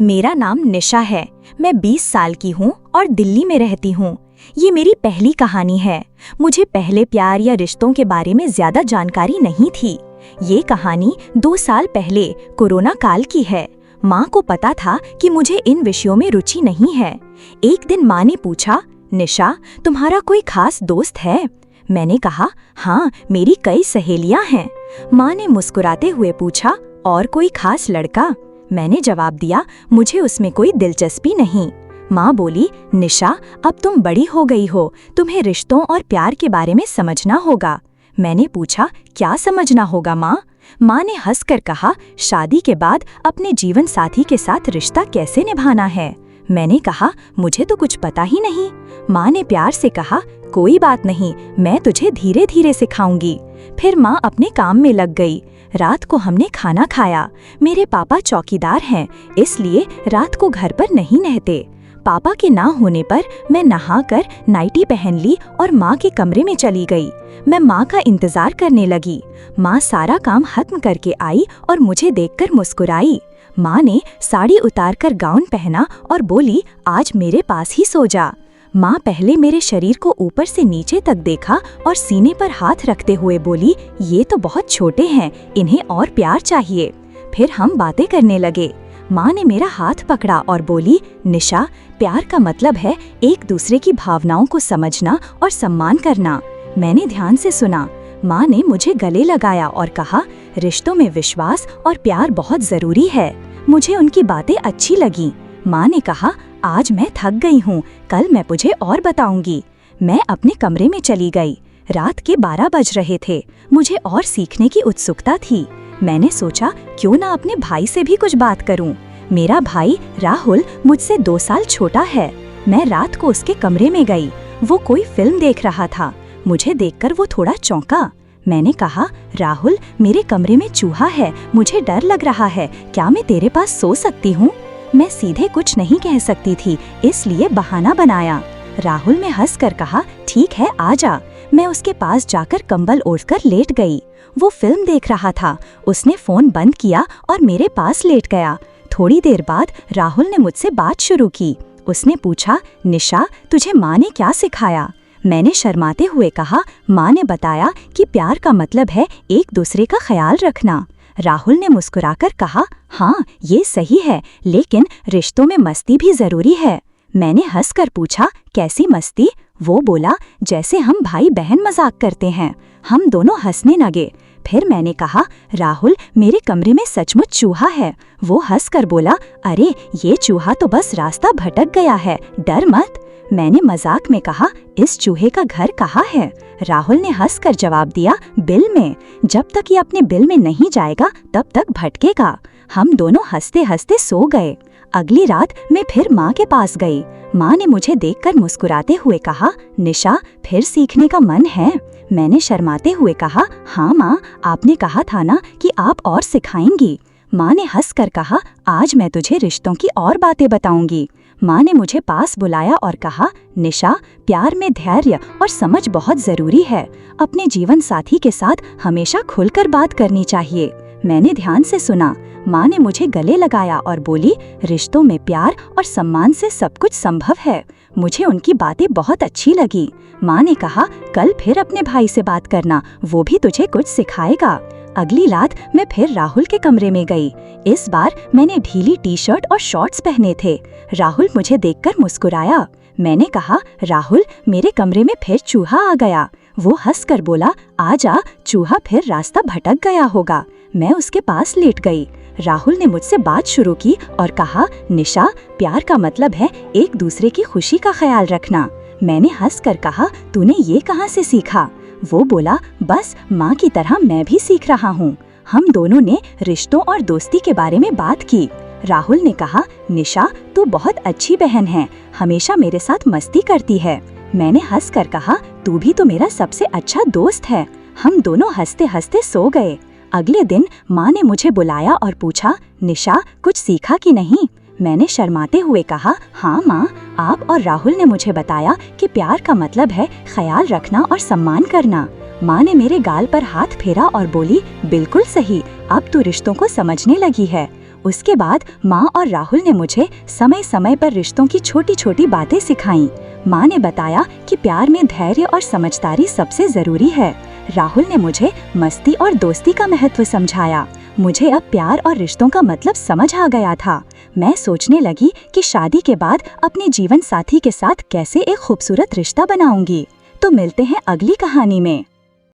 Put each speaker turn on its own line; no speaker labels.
मेरा नाम निशा है। मैं 20 साल की हूँ और दिल्ली में रहती हूँ। ये मेरी पहली कहानी है। मुझे पहले प्यार या रिश्तों के बारे में ज्यादा जानकारी नहीं थी। ये कहानी 2 साल पहले कोरोना काल की है। माँ को पता था कि मुझे इन विषयों में रुचि नहीं है। एक दिन माँ ने पूछा, निशा, तुम्हारा कोई खास दोस्त है? मैंने कहा, हाँ, मेरी कई सहेलियाँ हैं। माँ ने मुस्कुराते हुए पूछा, और कोई खास लड़का? मैंने जवाब दिया, मुझे उसमें कोई दिलचस्पी नहीं। माँ बोली, निशा, अब तुम बड़ी हो गई हो, तुम्हें रिश्तों और प्यार के बारे में समझना होगा। मैंने पूछा, क्या समझना होगा माँ? माँ ने हंसकर कहा, शादी के बाद अपने जीवन साथी के साथ रिश्ता कैसे निभाना है। मैंने कहा, मुझे तो कुछ पता ही नहीं। माँ ने प्यार से कहा, कोई बात नहीं, मैं तुझे धीरे धीरे सिखाऊंगी। फिर माँ अपने काम में लग गई। रात को हमने खाना खाया। मेरे पापा चौकीदार हैं, इसलिए रात को घर पर नहीं रहते। पापा के ना होने पर मैं नहाकर नाइटी पहन ली और माँ के कमरे में चली गई। मैं माँ का इंतजार करने लगी। माँ सारा काम खत्म करके आई और मुझे देखकर मुस्कुराई। माँ ने साड़ी उतारकर गाउन पहना और बोली, आज मेरे पास ही सो जा। माँ पहले मेरे शरीर को ऊपर से नीचे तक देखा और सीने पर हाथ रखते हुए बोली, ये तो बहुत छोटे हैं, इन्हें और प्यार चाहिए। फिर हम बातें करने लगे। माँ ने मेरा हाथ पकड़ा और बोली, निशा, प्यार का मतलब है एक दूसरे की भावनाओं को समझना और सम्मान करना। मैंने ध्यान से सुना। माँ ने मुझे गले लगाया और कहा, रिश्तों में विश्वास और प्यार बहुत जरूरी है। मुझे उनकी बातें अच्छी लगी। माँ ने कहा, आज मैं थक गई हूँ, कल मैं तुझे और बताऊंगी। मैं अपने कमरे में चली गई। रात के 12 बज रहे थे। मुझे और सीखने की उत्सुकता थी। मैंने सोचा, क्यों ना अपने भाई से भी कुछ बात करूं। मेरा भाई राहुल मुझसे 2 साल छोटा है। मैं रात को उसके कमरे में गई। वो कोई फिल्म देख रहा था। मुझे देखकर वो थोड़ा चौंका। मैंने कहा, राहुल, मेरे कमरे में चूहा है, मुझे डर लग रहा है, क्या मैं तेरे पास सो सकती हूँ? मैं सीधे कुछ नहीं कह सकती थी, इसलिए बहाना बनाया। राहुल ने हंसकर कहा, ठीक है, आ जा। मैं उसके पास जाकर कंबल ओढ़कर लेट गई। वो फिल्म देख रहा था। उसने फोन बंद किया और मेरे पास लेट गया। थोड़ी देर बाद राहुल ने मुझसे बात शुरू की। उसने पूछा, निशा, तुझे माँ ने क्या सिखाया? मैंने शर्माते हुए कहा, माँ ने बताया कि प्यार का मतलब है एक दूसरे का ख्याल रखना। राहुल ने मुस्कुराकर कहा, हाँ, ये सही है, लेकिन रिश्तों में मस्ती भी जरूरी है। मैंने हंसकर पूछा, कैसी मस्ती? वो बोला, जैसे हम भाई बहन मजाक करते हैं। हम दोनों हंसने लगे। फिर मैंने कहा, राहुल, मेरे कमरे में सचमुच चूहा है। वो हंसकर बोला, अरे, ये चूहा तो बस रास्ता भटक गया है, डर मत। मैंने मजाक में कहा, इस चूहे का घर कहाँ है? राहुल ने हंसकर जवाब दिया, बिल में। जब तक ये अपने बिल में नहीं जाएगा तब तक भटकेगा। हम दोनों हंसते हंसते सो गए। अगली रात मैं फिर माँ के पास गई। माँ ने मुझे देखकर मुस्कुराते हुए कहा, निशा, फिर सीखने का मन है? मैंने शर्माते हुए कहा, हाँ माँ, आपने कहा था ना कि आप और सिखाएंगी। माँ ने हंसकर कहा, आज मैं तुझे रिश्तों की और बातें बताऊंगी। माँ ने मुझे पास बुलाया और कहा, निशा, प्यार में धैर्य और समझ बहुत जरूरी है। अपने जीवन साथी के साथ हमेशा खुलकर बात करनी चाहिए। मैंने ध्यान से सुना। माँ ने मुझे गले लगाया और बोली, रिश्तों में प्यार और सम्मान से सब कुछ संभव है। मुझे उनकी बातें बहुत अच्छी लगी। माँ ने कहा, कल फिर अपने भाई से बात करना, वो भी तुझे कुछ सिखाएगा। अगली रात मैं फिर राहुल के कमरे में गई। इस बार मैंने ढीली टी-शर्ट और शॉर्ट्स पहने थे। राहुल मुझे देखकर मुस्कुराया। मैंने कहा, राहुल, मेरे कमरे में फिर चूहा आ गया। वो हंसकर बोला, आजा, चूहा फिर रास्ता भटक गया होगा। मैं उसके पास लेट गई। राहुल ने मुझसे बात शुरू की और कहा, निशा, प्यार का मतलब है एक दूसरे की खुशी का ख्याल रखना। मैंने हंसकर कहा, तूने ये कहाँ से सीखा? वो बोला, बस माँ की तरह मैं भी सीख रहा हूँ। हम दोनों ने रिश्तों और दोस्ती के बारे में बात की। राहुल ने कहा, निशा, तू बहुत अच्छी बहन है, हमेशा मेरे साथ मस्ती करती है। मैंने हंसकर कहा, तू भी तो मेरा सबसे अच्छा दोस्त है। हम दोनों हंसते हंसते सो गए। अगले दिन माँ ने मुझे बुलाया और पूछा, निशा, कुछ सीखा कि नहीं? मैंने शर्माते हुए कहा, हाँ माँ, आप और राहुल ने मुझे बताया कि प्यार का मतलब है ख्याल रखना और सम्मान करना। माँ ने मेरे गाल पर हाथ फेरा और बोली, बिल्कुल सही, अब तू रिश्तों को समझने लगी है। उसके बाद माँ और राहुल ने मुझे समय समय पर रिश्तों की छोटी छोटी बातें सिखाईं। माँ ने बताया कि प्यार में धैर्य और समझदारी सबसे जरूरी है। राहुल ने मुझे मस्ती और दोस्ती का महत्व समझाया। मुझे अब प्यार और रिश्तों का मतलब समझ आ गया था। मैं सोचने लगी कि शादी के बाद अपने जीवन साथी के साथ कैसे एक खूबसूरत रिश्ता बनाऊंगी। तो मिलते हैं अगली कहानी में।